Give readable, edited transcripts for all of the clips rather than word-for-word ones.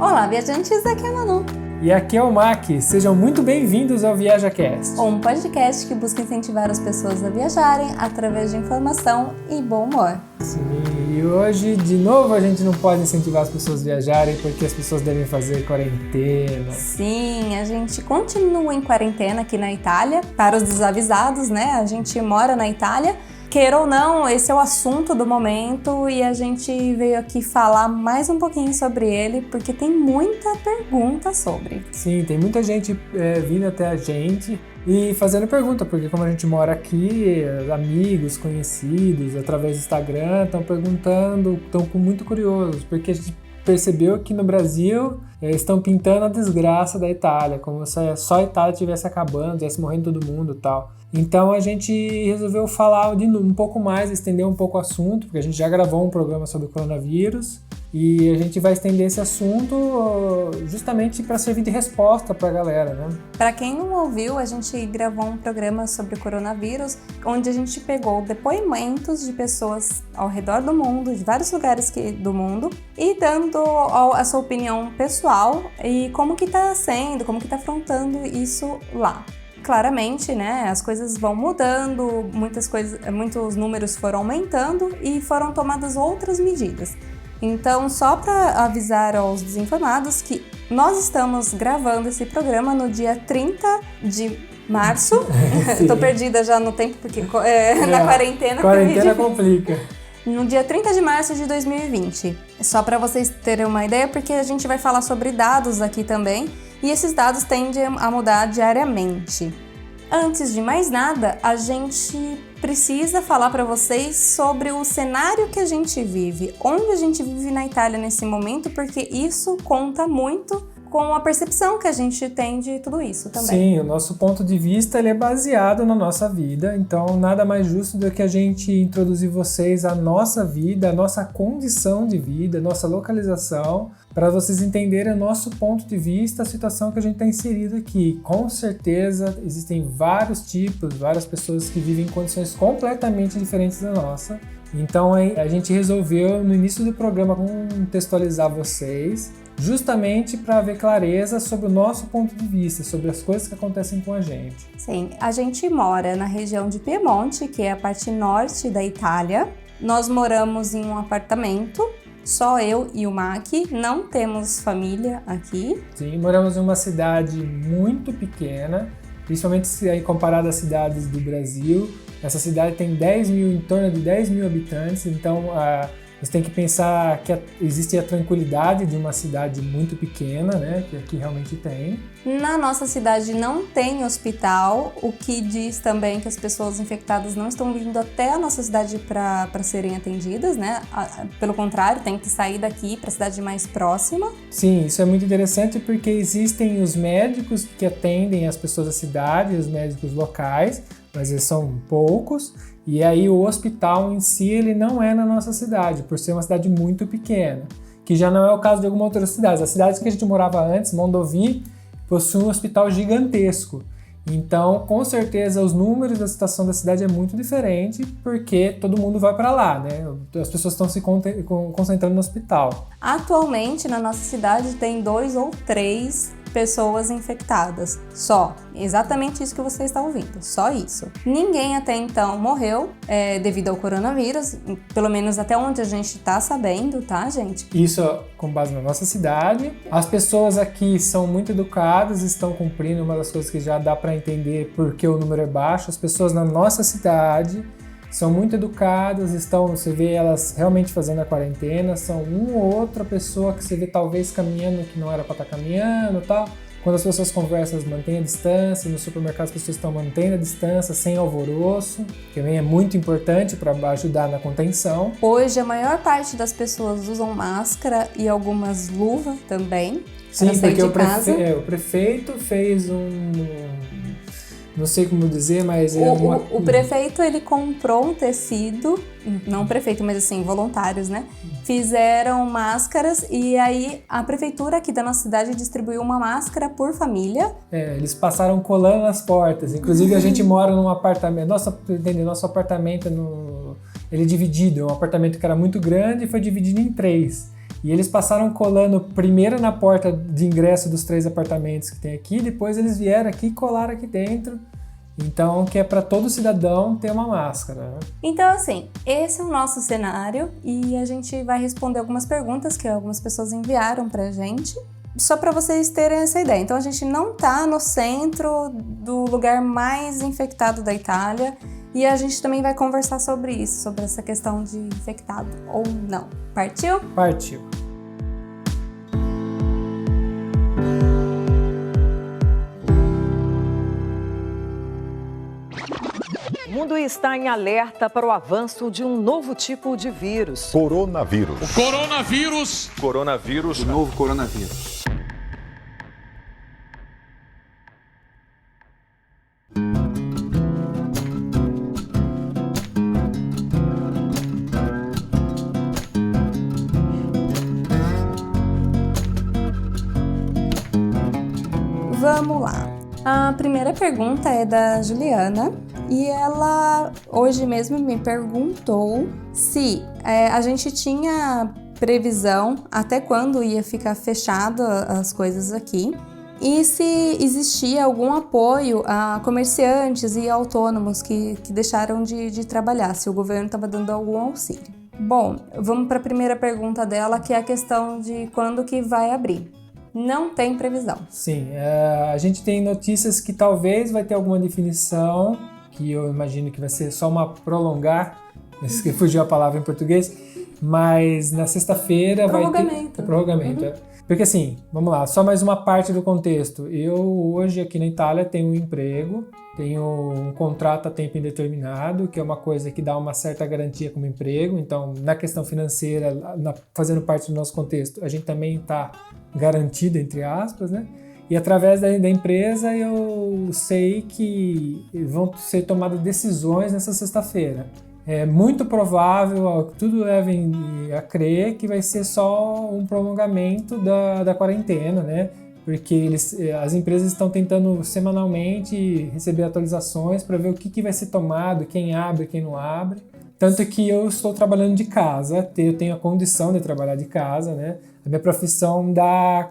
Olá, viajantes, aqui é a Manu. E aqui é o Mac. Sejam muito bem-vindos ao ViajaCast. Um podcast que busca incentivar as pessoas a viajarem através de informação e bom humor. Sim, e hoje, de novo, a gente não pode incentivar as pessoas a viajarem porque as pessoas devem fazer quarentena. Sim, a gente continua em quarentena aqui na Itália. Para os desavisados, né? A gente mora na Itália. Queira ou não, esse é o assunto do momento e a gente veio aqui falar mais um pouquinho sobre ele, porque tem muita pergunta sobre. Sim, tem muita gente vindo até a gente e fazendo pergunta, porque como a gente mora aqui, amigos, conhecidos, através do Instagram, estão perguntando, estão muito curiosos, porque a gente percebeu que no Brasil estão pintando a desgraça da Itália, como se só a Itália estivesse acabando, estivesse morrendo todo mundo e tal. Então a gente resolveu falar um pouco mais, estender um pouco o assunto, porque a gente já gravou um programa sobre o coronavírus e a gente vai estender esse assunto justamente para servir de resposta para a galera, né? Para quem não ouviu, a gente gravou um programa sobre o coronavírus, onde a gente pegou depoimentos de pessoas ao redor do mundo, de vários lugares do mundo, e dando a sua opinião pessoal e como que tá sendo, como que tá afrontando isso lá. Claramente, né, as coisas vão mudando, muitos números foram aumentando e foram tomadas outras medidas. Então, só para avisar aos desinformados que nós estamos gravando esse programa no dia 30 de março. Tô perdida já no tempo, porque na quarentena... Quarentena complica. No dia 30 de março de 2020. Só para vocês terem uma ideia, porque a gente vai falar sobre dados aqui também. E esses dados tendem a mudar diariamente. Antes de mais nada, a gente precisa falar para vocês sobre o cenário que a gente vive, onde a gente vive na Itália nesse momento, porque isso conta muito com a percepção que a gente tem de tudo isso também. Sim, o nosso ponto de vista ele é baseado na nossa vida, então nada mais justo do que a gente introduzir vocês à nossa vida, à nossa condição de vida, à nossa localização, para vocês entenderem o nosso ponto de vista, a situação que a gente está inserido aqui. Com certeza existem vários tipos, várias pessoas que vivem em condições completamente diferentes da nossa. Então a gente resolveu no início do programa contextualizar vocês, justamente para haver clareza sobre o nosso ponto de vista, sobre as coisas que acontecem com a gente. Sim, a gente mora na região de Piemonte, que é a parte norte da Itália. Nós moramos em um apartamento, só eu e o Mac, não temos família aqui. Sim, moramos em uma cidade muito pequena, principalmente se aí comparado às cidades do Brasil. Essa cidade tem em torno de 10 mil habitantes, então você tem que pensar que existe a tranquilidade de uma cidade muito pequena, né, que aqui realmente tem. Na nossa cidade não tem hospital, o que diz também que as pessoas infectadas não estão vindo até a nossa cidade para serem atendidas, né? Pelo contrário, tem que sair daqui para a cidade mais próxima. Sim, isso é muito interessante porque existem os médicos que atendem as pessoas da cidade, os médicos locais, mas eles são poucos. E aí o hospital em si ele não é na nossa cidade, por ser uma cidade muito pequena, que já não é o caso de algumas outras cidades. As cidades que a gente morava antes, Mondovì, possui um hospital gigantesco. Então, com certeza, os números da situação da cidade é muito diferente, porque todo mundo vai para lá, né? As pessoas estão se concentrando no hospital. Atualmente, na nossa cidade, tem 2 ou 3 pessoas infectadas, só. Exatamente isso que você está ouvindo, só isso. Ninguém até então morreu devido ao coronavírus, pelo menos até onde a gente está sabendo, tá, gente? Isso com base na nossa cidade. As pessoas aqui são muito educadas, estão cumprindo, uma das coisas que já dá para entender porque o número é baixo. As pessoas na nossa cidade são muito educadas, você vê elas realmente fazendo a quarentena, são uma ou outra pessoa que você vê talvez caminhando que não era para estar caminhando e tal. Quando as pessoas conversam, elas mantêm a distância, no supermercado as pessoas estão mantendo a distância, sem alvoroço, que também é muito importante para ajudar na contenção. Hoje a maior parte das pessoas usam máscara e algumas luvas também. Sim, porque o prefeito fez não sei como dizer, mas... O prefeito, ele comprou um tecido, não o prefeito, mas assim, voluntários, né? Fizeram máscaras e aí a prefeitura aqui da nossa cidade distribuiu uma máscara por família. Eles passaram colando nas portas. Inclusive, a gente mora num apartamento... Nosso apartamento, ele é dividido. É um apartamento que era muito grande e foi dividido em 3. E eles passaram colando primeiro na porta de ingresso dos 3 apartamentos que tem aqui, depois eles vieram aqui e colaram aqui dentro. Então, que é para todo cidadão ter uma máscara, né? Então, assim, esse é o nosso cenário e a gente vai responder algumas perguntas que algumas pessoas enviaram pra gente, só para vocês terem essa ideia. Então, a gente não tá no centro do lugar mais infectado da Itália e a gente também vai conversar sobre isso, sobre essa questão de infectado ou não. Partiu? Partiu. O mundo está em alerta para o avanço de um novo tipo de vírus. Coronavírus. O coronavírus. Coronavírus. O novo coronavírus. Vamos lá. A primeira pergunta é da Juliana e ela hoje mesmo me perguntou se a gente tinha previsão até quando ia ficar fechado as coisas aqui e se existia algum apoio a comerciantes e autônomos que deixaram de trabalhar, se o governo estava dando algum auxílio. Bom, vamos para a primeira pergunta dela, que é a questão de quando que vai abrir. Não tem previsão. Sim, a gente tem notícias que talvez vai ter alguma definição, que eu imagino que vai ser só uma prolongar, que fugiu a palavra em português, mas na sexta-feira vai ter... Prorrogamento. Uhum. Porque assim, vamos lá, só mais uma parte do contexto. Eu hoje aqui na Itália tenho um emprego, tenho um contrato a tempo indeterminado, que é uma coisa que dá uma certa garantia como emprego, então na questão financeira, fazendo parte do nosso contexto, a gente também está garantido, entre aspas, né? E através da empresa eu sei que vão ser tomadas decisões nessa sexta-feira. É muito provável, tudo leva a crer que vai ser só um prolongamento da quarentena, né? Porque as empresas estão tentando semanalmente receber atualizações para ver o que vai ser tomado, quem abre, quem não abre. Tanto que eu estou trabalhando de casa, eu tenho a condição de trabalhar de casa, né? A minha profissão dá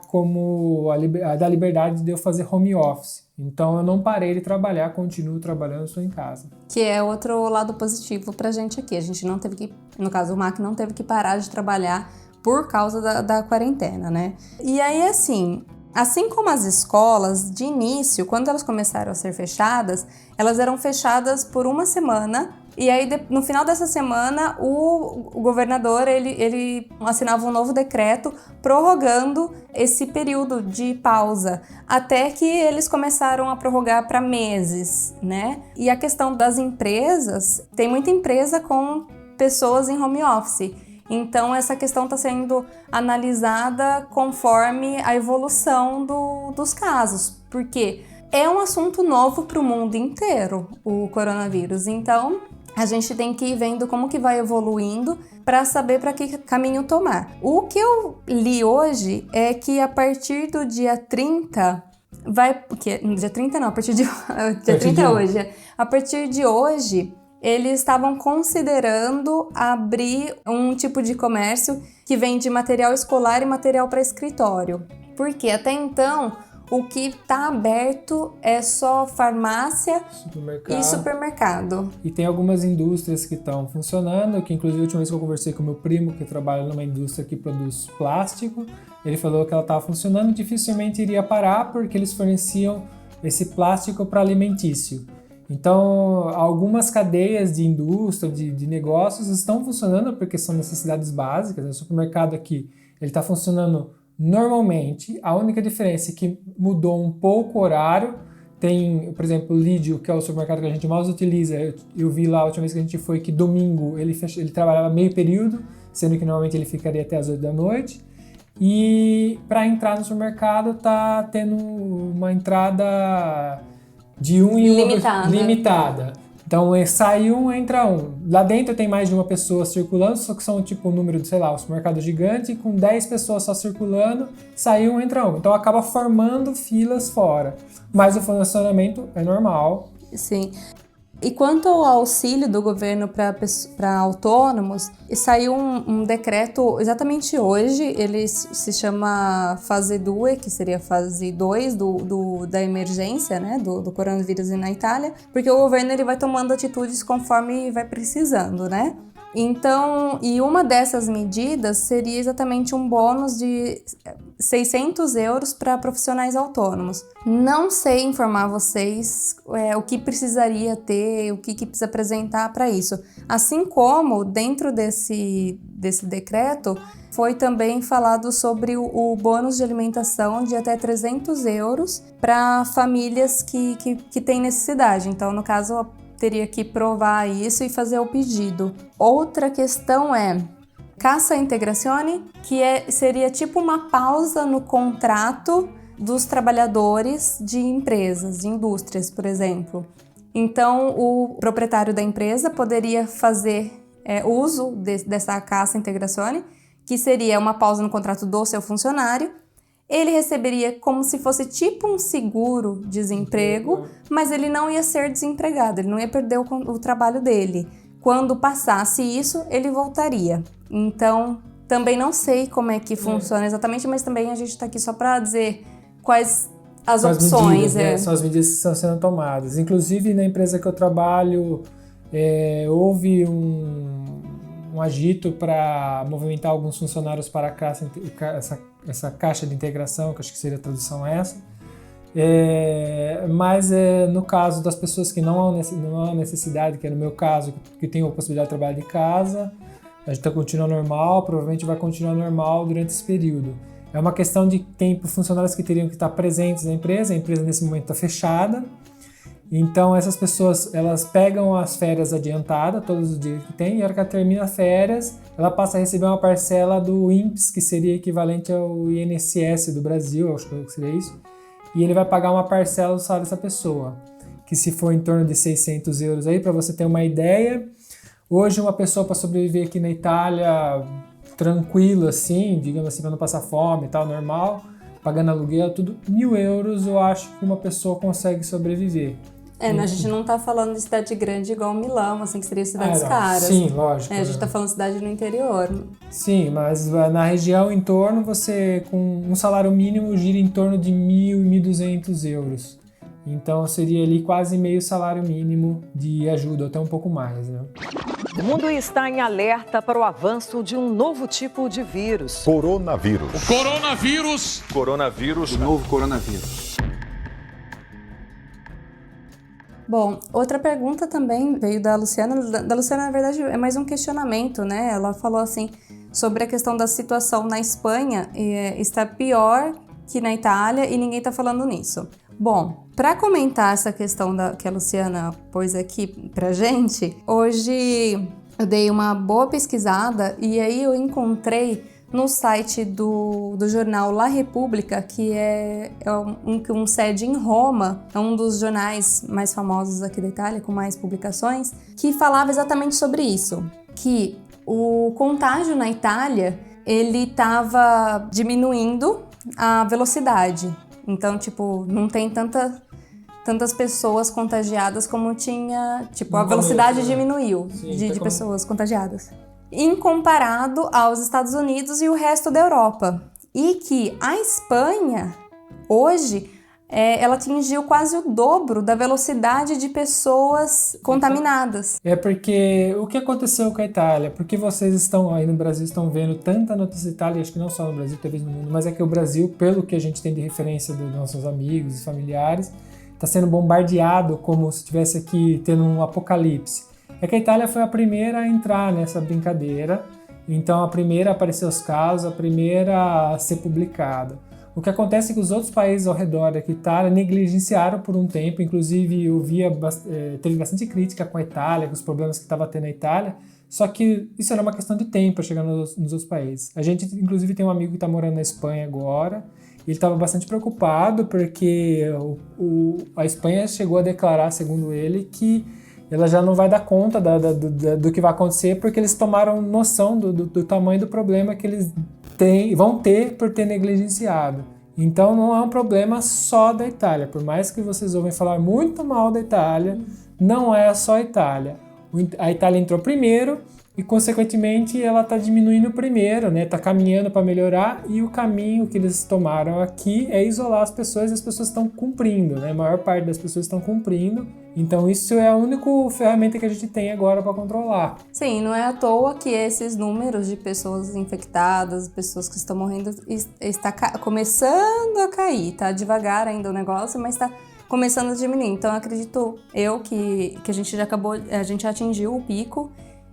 dá liberdade de eu fazer home office. Então eu não parei de trabalhar, continuo trabalhando, estou em casa. Que é outro lado positivo pra gente aqui. A gente não teve que, no caso o Mac não teve que parar de trabalhar por causa da quarentena, né? E aí assim como as escolas, de início, quando elas começaram a ser fechadas, elas eram fechadas por uma semana. E aí, no final dessa semana, o governador ele assinava um novo decreto prorrogando esse período de pausa, até que eles começaram a prorrogar para meses, né? E a questão das empresas, tem muita empresa com pessoas em home office. Então, essa questão está sendo analisada conforme a evolução dos casos, porque é um assunto novo para o mundo inteiro, o coronavírus. Então, a gente tem que ir vendo como que vai evoluindo para saber para que caminho tomar. O que eu li hoje é que a partir do dia 30 dia 30 não, a partir de dia 30 hoje. A partir de hoje, eles estavam considerando abrir um tipo de comércio que vende material escolar e material para escritório. Porque até então, o que está aberto é só farmácia e supermercado. E tem algumas indústrias que estão funcionando, que inclusive a última vez que eu conversei com meu primo, que trabalha numa indústria que produz plástico, ele falou que ela estava funcionando, dificilmente iria parar porque eles forneciam esse plástico para alimentício. Então, algumas cadeias de indústria, de negócios estão funcionando porque são necessidades básicas. O supermercado aqui ele está funcionando normalmente. A única diferença é que mudou um pouco o horário. Tem, por exemplo, o Lídio, que é o supermercado que a gente mais utiliza. Eu vi lá a última vez que a gente foi que domingo ele trabalhava meio período, sendo que normalmente ele ficaria até as 8 da noite. E para entrar no supermercado tá tendo uma entrada de um e limitada. Então sai um, entra um. Lá dentro tem mais de uma pessoa circulando, só que são tipo um número de, sei lá, um supermercado gigante, com 10 pessoas só circulando, sai um, entra um. Então acaba formando filas fora. Mas o funcionamento é normal. Sim. E quanto ao auxílio do governo para autônomos, saiu um decreto exatamente hoje, ele se chama fase 2, que seria a fase 2 da emergência, né, do coronavírus na Itália, porque o governo ele vai tomando atitudes conforme vai precisando, né? Então, e uma dessas medidas seria exatamente um bônus de 600 euros para profissionais autônomos. Não sei informar vocês o que precisaria ter, o que precisa apresentar para isso. Assim como, dentro desse decreto, foi também falado sobre o bônus de alimentação de até 300 euros para famílias que têm necessidade. Então, no caso, teria que provar isso e fazer o pedido. Outra questão é Cassa Integrazione, que seria tipo uma pausa no contrato dos trabalhadores de empresas, de indústrias, por exemplo. Então, o proprietário da empresa poderia fazer uso dessa Cassa Integrazione, que seria uma pausa no contrato do seu funcionário. Ele receberia como se fosse tipo um seguro-desemprego, mas ele não ia ser desempregado, ele não ia perder o trabalho dele. Quando passasse isso, ele voltaria. Então, também não sei como é que funciona exatamente, mas também a gente está aqui só para dizer quais as opções. São as medidas que estão sendo tomadas. Inclusive, na empresa que eu trabalho, houve um agito para movimentar alguns funcionários para essa caixa de integração, que acho que seria a tradução essa. Mas no caso das pessoas que não há necessidade, que é no meu caso, que tem a possibilidade de trabalhar de casa, a gente continua normal, provavelmente vai continuar normal durante esse período. É uma questão de tempo, funcionários que teriam que estar presentes na empresa, a empresa nesse momento está fechada, então essas pessoas elas pegam as férias adiantadas, todos os dias que tem, e a hora que ela termina as férias, ela passa a receber uma parcela do INPS, que seria equivalente ao INSS do Brasil, acho que seria isso, e ele vai pagar uma parcela do salário dessa pessoa, que se for em torno de 600 euros aí, para você ter uma ideia. Hoje uma pessoa para sobreviver aqui na Itália, tranquilo assim, digamos assim, para não passar fome e tal, normal, pagando aluguel, tudo, 1.000 euros eu acho que uma pessoa consegue sobreviver. A gente não tá falando de cidade grande igual Milão, assim, que seriam cidades caras. Sim, lógico. A gente tá falando de cidade no interior. Sim, mas na região em torno, você com um salário mínimo gira em torno de 1.000, 1.200 euros. Então seria ali quase meio salário mínimo de ajuda, até um pouco mais, né? O mundo está em alerta para o avanço de um novo tipo de vírus. Coronavírus. O coronavírus. Coronavírus. O novo coronavírus. Bom, outra pergunta também veio da Luciana. Da Luciana, na verdade, é mais um questionamento, né? Ela falou assim, sobre a questão da situação na Espanha, está pior que na Itália e ninguém está falando nisso. Bom, para comentar essa questão que a Luciana pôs aqui pra gente, hoje eu dei uma boa pesquisada e aí eu encontrei no site do jornal La Repubblica, que é um sede em Roma, é um dos jornais mais famosos aqui da Itália, com mais publicações, que falava exatamente sobre isso, que o contágio na Itália, ele estava diminuindo a velocidade. Então, tipo, não tem tantas pessoas contagiadas como tinha, tipo, a velocidade diminuiu de pessoas contagiadas. Em comparado aos Estados Unidos e o resto da Europa. E que a Espanha, hoje, ela atingiu quase o dobro da velocidade de pessoas contaminadas. É porque o que aconteceu com a Itália? Porque vocês estão aí no Brasil, estão vendo tanta notícia da Itália, acho que não só no Brasil, talvez no mundo, mas é que o Brasil, pelo que a gente tem de referência dos nossos amigos e familiares, está sendo bombardeado como se estivesse aqui tendo um apocalipse. É que a Itália foi a primeira a entrar nessa brincadeira, então a primeira a aparecer os casos, a primeira a ser publicada. O que acontece é que os outros países ao redor da Itália negligenciaram por um tempo, inclusive eu teve bastante crítica com a Itália, com os problemas que estava tendo a Itália, só que isso era uma questão de tempo para chegar nos outros países. A gente, inclusive, tem um amigo que está morando na Espanha agora, e ele estava bastante preocupado porque a Espanha chegou a declarar, segundo ele, que ela já não vai dar conta do que vai acontecer porque eles tomaram noção do tamanho do problema que eles vão ter por ter negligenciado. Então não é um problema só da Itália. Por mais que vocês ouvem falar muito mal da Itália, não é só a Itália. A Itália entrou primeiro e, consequentemente, ela está diminuindo primeiro, né? Está caminhando para melhorar, e o caminho que eles tomaram aqui é isolar as pessoas, e as pessoas estão cumprindo, né? A maior parte das pessoas estão cumprindo. Então isso é a única ferramenta que a gente tem agora para controlar. Sim, não é à toa que esses números de pessoas infectadas, pessoas que estão morrendo, está começando a cair. Tá devagar ainda o negócio, mas está começando a diminuir. Então acredito eu que a gente já atingiu o pico,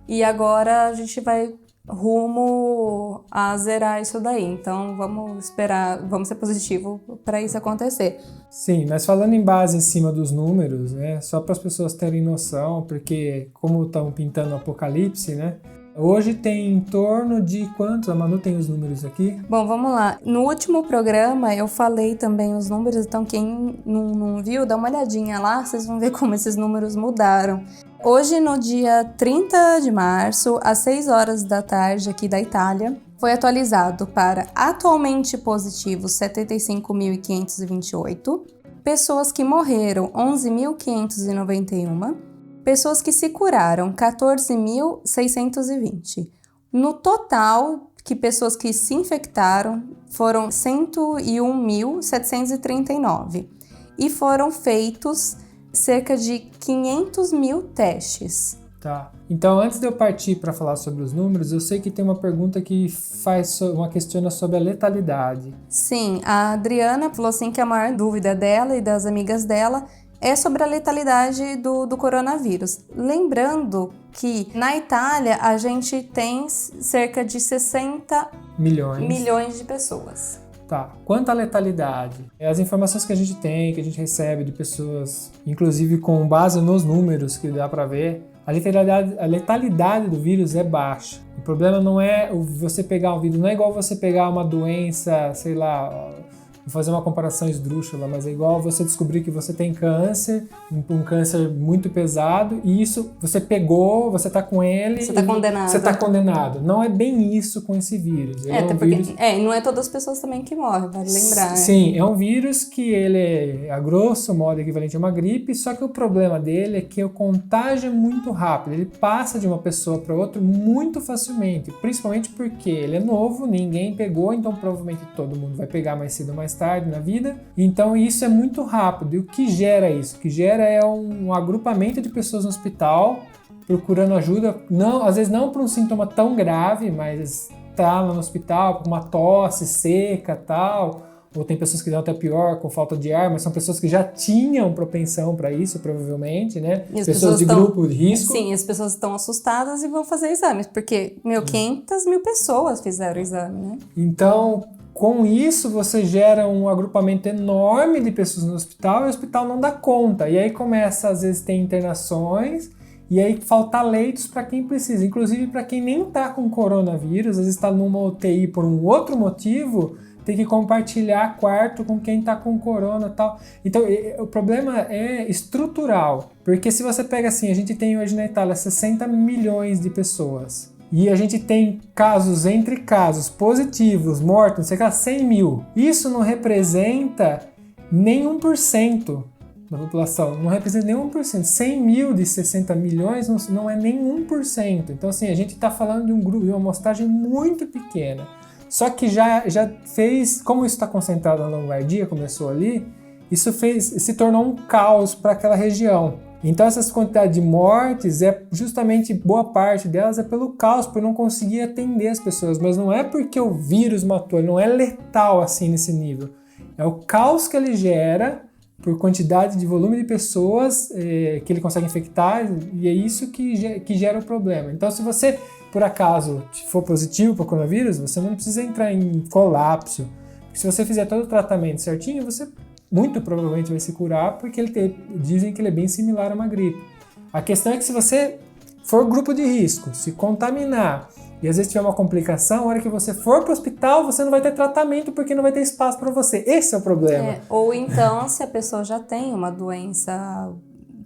e agora a gente vai rumo a zerar isso daí. Então vamos esperar, vamos ser positivo para isso acontecer. Sim, mas falando em base em cima dos números, né, só para as pessoas terem noção, porque como estão pintando o apocalipse, né, hoje tem em torno de quantos? A Manu tem os números aqui? Bom, vamos lá. No último programa eu falei também os números, então quem não viu, dá uma olhadinha lá, vocês vão ver como esses números mudaram. Hoje, no dia 30 de março, às 6 horas da tarde aqui da Itália, foi atualizado para atualmente positivos 75.528, pessoas que morreram 11.591, pessoas que se curaram 14.620. No total, pessoas que se infectaram foram 101.739 e foram feitos cerca de 500 mil testes. Tá. Então, antes de eu partir para falar sobre os números, eu sei que tem uma pergunta que questiona sobre a letalidade. Sim, a Adriana falou assim que a maior dúvida dela e das amigas dela é sobre a letalidade do coronavírus. Lembrando que na Itália a gente tem cerca de 60 milhões de pessoas. Tá. Quanto à letalidade, as informações que a gente tem, que a gente recebe de pessoas, inclusive com base nos números que dá para ver, a letalidade do vírus é baixa. O problema não é você pegar um vírus, não é igual você pegar uma doença, sei lá, vou fazer uma comparação esdrúxula, mas é igual você descobrir que você tem câncer, um câncer muito pesado, e isso você pegou, você tá com ele... Você tá condenado. Você tá condenado. Não é bem isso com esse vírus. Não é todas as pessoas também que morrem, vale lembrar. Sim, é um vírus que ele é, a grosso modo, equivalente a uma gripe, só que o problema dele é que o contágio é muito rápido, ele passa de uma pessoa para outra muito facilmente, principalmente porque ele é novo, ninguém pegou, então provavelmente todo mundo vai pegar mais cedo ou mais tarde na vida, então isso é muito rápido. E o que gera isso? O que gera é um agrupamento de pessoas no hospital procurando ajuda, às vezes não por um sintoma tão grave, mas tá lá no hospital com uma tosse seca e tal, ou tem pessoas que dão até pior, com falta de ar, mas são pessoas que já tinham propensão para isso, provavelmente, né? Pessoas de grupo de risco. Sim, as pessoas estão assustadas e vão fazer exames, porque 500 mil pessoas fizeram o exame, né? Então, com isso, você gera um agrupamento enorme de pessoas no hospital e o hospital não dá conta. E aí começa, às vezes, ter internações e aí falta leitos para quem precisa. Inclusive, para quem nem está com coronavírus, às vezes está numa UTI por um outro motivo, tem que compartilhar quarto com quem está com corona e tal. Então, o problema é estrutural. Porque se você pega assim, a gente tem hoje na Itália 60 milhões de pessoas. E a gente tem casos entre casos positivos, mortos, não sei o que, 100 mil. Isso não representa nem 1% da população. Não representa nem 1%. 100 mil de 60 milhões não é nem 1%. Então, assim, a gente está falando de um grupo, de uma amostragem muito pequena. Só que já fez, como isso está concentrado na Lombardia, começou ali, isso se tornou um caos para aquela região. Então essas quantidades de mortes, justamente boa parte delas é pelo caos, por não conseguir atender as pessoas, mas não é porque o vírus matou, ele não é letal assim nesse nível. É o caos que ele gera por quantidade de volume de pessoas que ele consegue infectar, e é isso que gera o problema. Então se você, por acaso, for positivo para o coronavírus, você não precisa entrar em colapso. Se você fizer todo o tratamento certinho, você muito provavelmente vai se curar, porque dizem que ele é bem similar a uma gripe. A questão é que se você for grupo de risco, se contaminar e às vezes tiver uma complicação, a hora que você for para o hospital, você não vai ter tratamento porque não vai ter espaço para você. Esse é o problema. Ou então, se a pessoa já tem uma doença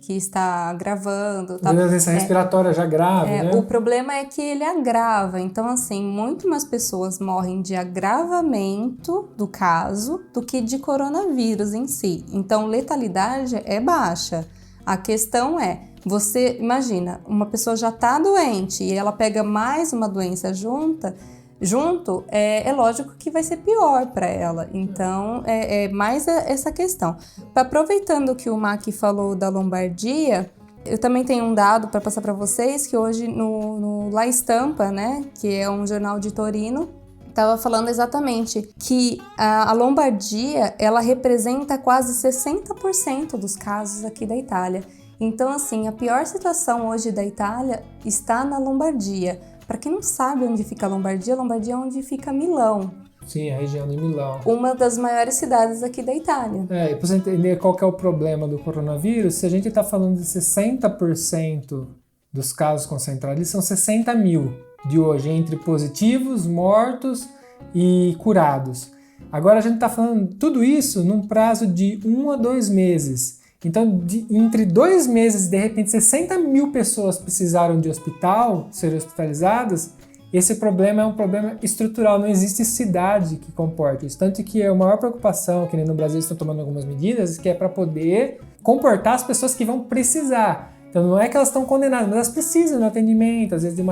que está agravando. Tá? Doença respiratória já grave, né? O problema é que ele agrava. Então, assim, muito mais pessoas morrem de agravamento do caso do que de coronavírus em si. Então, letalidade é baixa. A questão é, você imagina, uma pessoa já está doente e ela pega mais uma doença junto, é lógico que vai ser pior para ela. Então, é mais essa questão. Aproveitando que o Mac falou da Lombardia, eu também tenho um dado para passar para vocês, que hoje no La Stampa, né, que é um jornal de Torino, estava falando exatamente que a Lombardia, ela representa quase 60% dos casos aqui da Itália. Então, assim, a pior situação hoje da Itália está na Lombardia. Para quem não sabe onde fica a Lombardia é onde fica Milão. Sim, a região de Milão. Uma das maiores cidades aqui da Itália. E para você entender qual que é o problema do coronavírus, se a gente está falando de 60% dos casos concentrados, eles são 60 mil de hoje, entre positivos, mortos e curados. Agora a gente está falando tudo isso num prazo de 1 a 2 meses. Então, entre 2 meses, de repente, 60 mil pessoas precisaram de hospital, serem hospitalizadas. Esse problema é um problema estrutural, não existe cidade que comporte isso. Tanto que a maior preocupação, que nem no Brasil estão tomando algumas medidas, que é para poder comportar as pessoas que vão precisar. Então não é que elas estão condenadas, mas elas precisam de um atendimento, às vezes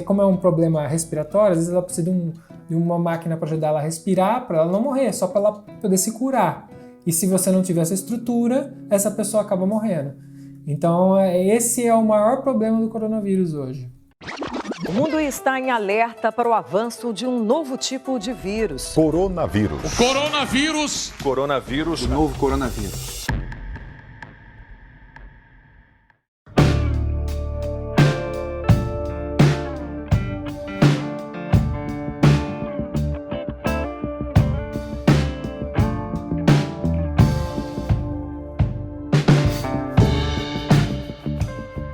como é um problema respiratório, às vezes ela precisa de uma máquina para ajudar ela a respirar, para ela não morrer, só para ela poder se curar. E se você não tiver essa estrutura, essa pessoa acaba morrendo. Então esse é o maior problema do coronavírus hoje. O mundo está em alerta para o avanço de um novo tipo de vírus. Coronavírus. O coronavírus. Coronavírus. O novo coronavírus.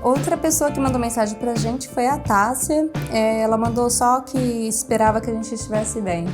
Outra pessoa que mandou mensagem pra gente foi a Tássia. Ela mandou só que esperava que a gente estivesse bem.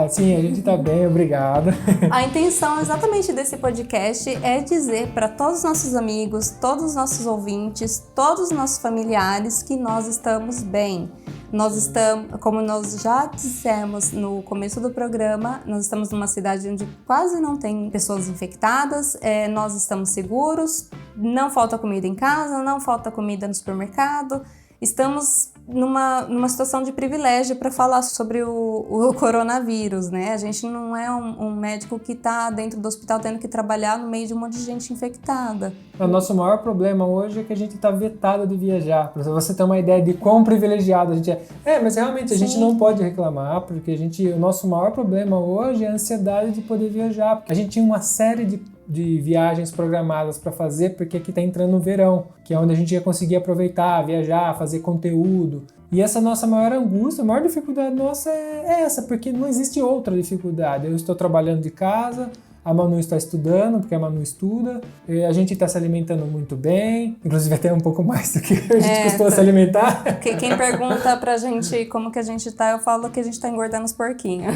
Sim, a gente tá bem, obrigado. A intenção exatamente desse podcast é dizer para todos os nossos amigos, todos os nossos ouvintes, todos os nossos familiares que nós estamos bem. Nós estamos, como nós já dissemos no começo do programa, nós estamos numa cidade onde quase não tem pessoas infectadas, nós estamos seguros, não falta comida em casa, não falta comida no supermercado, estamos numa situação de privilégio para falar sobre o coronavírus, né? A gente não é um médico que está dentro do hospital tendo que trabalhar no meio de um monte de gente infectada. O nosso maior problema hoje é que a gente está vetado de viajar. Para você ter uma ideia de quão privilegiado a gente é. Mas realmente a gente não pode reclamar, porque o nosso maior problema hoje é a ansiedade de poder viajar. Porque a gente tinha uma série de viagens programadas para fazer, porque aqui está entrando o verão, que é onde a gente ia conseguir aproveitar, viajar, fazer conteúdo. E essa nossa maior angústia, a maior dificuldade nossa é essa, porque não existe outra dificuldade. Eu estou trabalhando de casa, a Manu está estudando, porque a Manu estuda, a gente está se alimentando muito bem, inclusive até um pouco mais do que a gente costuma se alimentar. Quem pergunta pra gente como que a gente tá, eu falo que a gente tá engordando os porquinhos.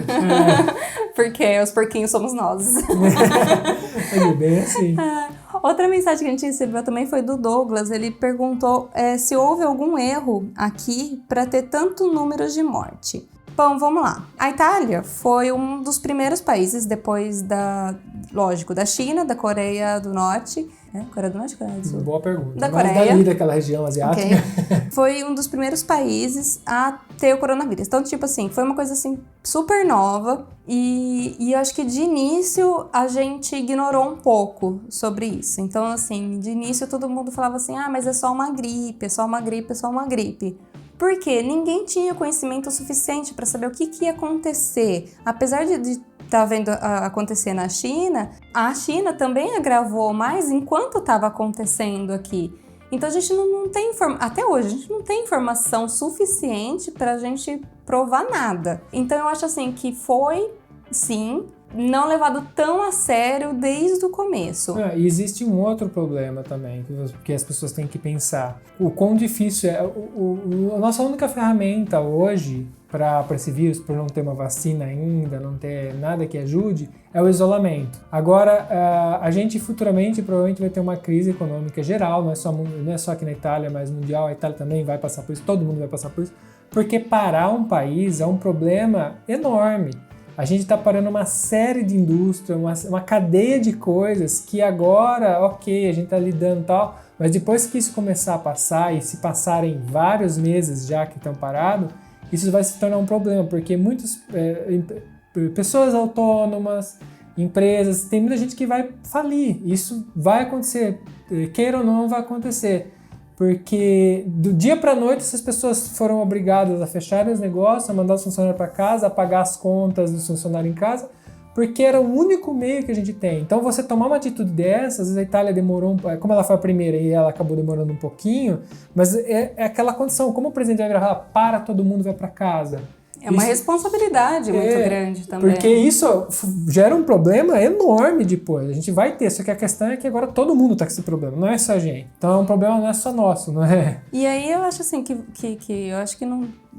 Porque os porquinhos somos nós. É bem assim. Outra mensagem que a gente recebeu também foi do Douglas. Ele perguntou se houve algum erro aqui para ter tanto número de morte. Bom, vamos lá. A Itália foi um dos primeiros países, depois da China, da Coreia do Norte. Coreia do Norte ou Coreia do Sul? Boa pergunta. Da Mas Coreia. dali daquela região asiática. Okay. Foi um dos primeiros países a ter o coronavírus. Então, tipo assim, foi uma coisa assim super nova. E eu acho que de início a gente ignorou um pouco sobre isso. Então, assim, de início todo mundo falava assim, mas é só uma gripe, é só uma gripe, é só uma gripe. Porque ninguém tinha conhecimento suficiente para saber o que ia acontecer. Apesar de estar vendo acontecer na China, a China também agravou mais enquanto estava acontecendo aqui. Então a gente não tem até hoje a gente não tem informação suficiente para a gente provar nada. Então eu acho assim que foi, sim, não levado tão a sério desde o começo. E existe um outro problema também, que as pessoas têm que pensar. O quão difícil é. A nossa única ferramenta hoje para esse vírus, por não ter uma vacina ainda, não ter nada que ajude, é o isolamento. Agora, a gente futuramente provavelmente vai ter uma crise econômica geral, não é só aqui na Itália, mas mundial. A Itália também vai passar por isso, todo mundo vai passar por isso, porque parar um país é um problema enorme. A gente está parando uma série de indústrias, uma cadeia de coisas que agora, ok, a gente está lidando e tal, mas depois que isso começar a passar, e se passarem vários meses já que estão parados, isso vai se tornar um problema, porque muitas pessoas autônomas, empresas, tem muita gente que vai falir. Isso vai acontecer, queira ou não, vai acontecer. Porque do dia para a noite essas pessoas foram obrigadas a fechar os negócios, a mandar os funcionários para casa, a pagar as contas dos funcionários em casa, porque era o único meio que a gente tem. Então você tomar uma atitude dessa, às vezes a Itália demorou, como ela foi a primeira e ela acabou demorando um pouquinho, mas é aquela condição, como o presidente vai falar, para, todo mundo vai para casa. É uma responsabilidade muito grande também. Porque isso gera um problema enorme depois. A gente vai ter, só que a questão é que agora todo mundo tá com esse problema, não é só a gente. Então o problema não é só nosso, não é? E aí eu acho assim que eu acho que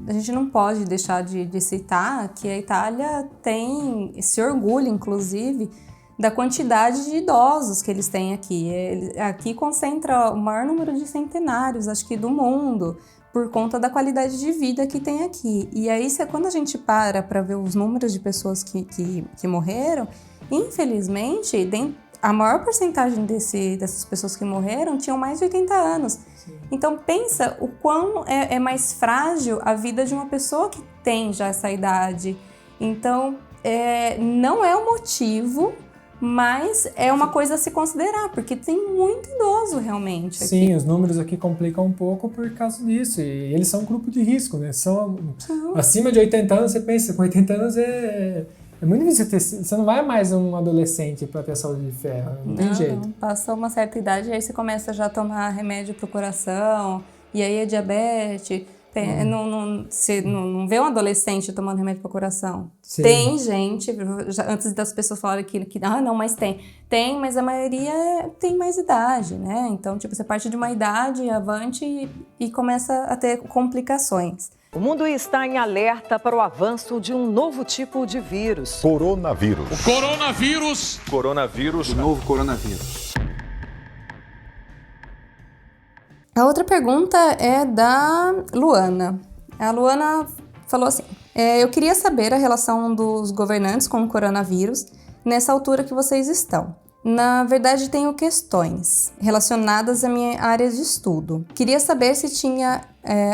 a gente não pode deixar de citar que a Itália tem esse orgulho, inclusive, da quantidade de idosos que eles têm aqui. Aqui concentra o maior número de centenários, acho que do mundo, por conta da qualidade de vida que tem aqui. E aí, quando a gente para ver os números de pessoas que morreram, infelizmente, a maior porcentagem dessas pessoas que morreram tinham mais de 80 anos. Sim. Então, pensa o quão é mais frágil a vida de uma pessoa que tem já essa idade. Então, não é o motivo, mas é uma coisa a se considerar, porque tem muito idoso realmente aqui. Sim, os números aqui complicam um pouco por causa disso, e eles são um grupo de risco, né? São acima de 80 anos, você pensa, com 80 anos é muito difícil você não vai mais um adolescente para ter saúde de ferro, não tem jeito. Não, passou uma certa idade, aí você começa já a tomar remédio pro coração, e aí é diabetes. Você não vê um adolescente tomando remédio para o coração. Sim. Tem gente, antes das pessoas falarem que não, mas tem, mas a maioria tem mais idade, né? Então, você parte de uma idade avante e começa a ter complicações. O mundo está em alerta para o avanço de um novo tipo de vírus. Coronavírus. O coronavírus. Coronavírus. O novo coronavírus. A outra pergunta é da Luana. A Luana falou assim: eu queria saber a relação dos governantes com o coronavírus nessa altura que vocês estão. Na verdade, tenho questões relacionadas à minha área de estudo. Queria saber se tinha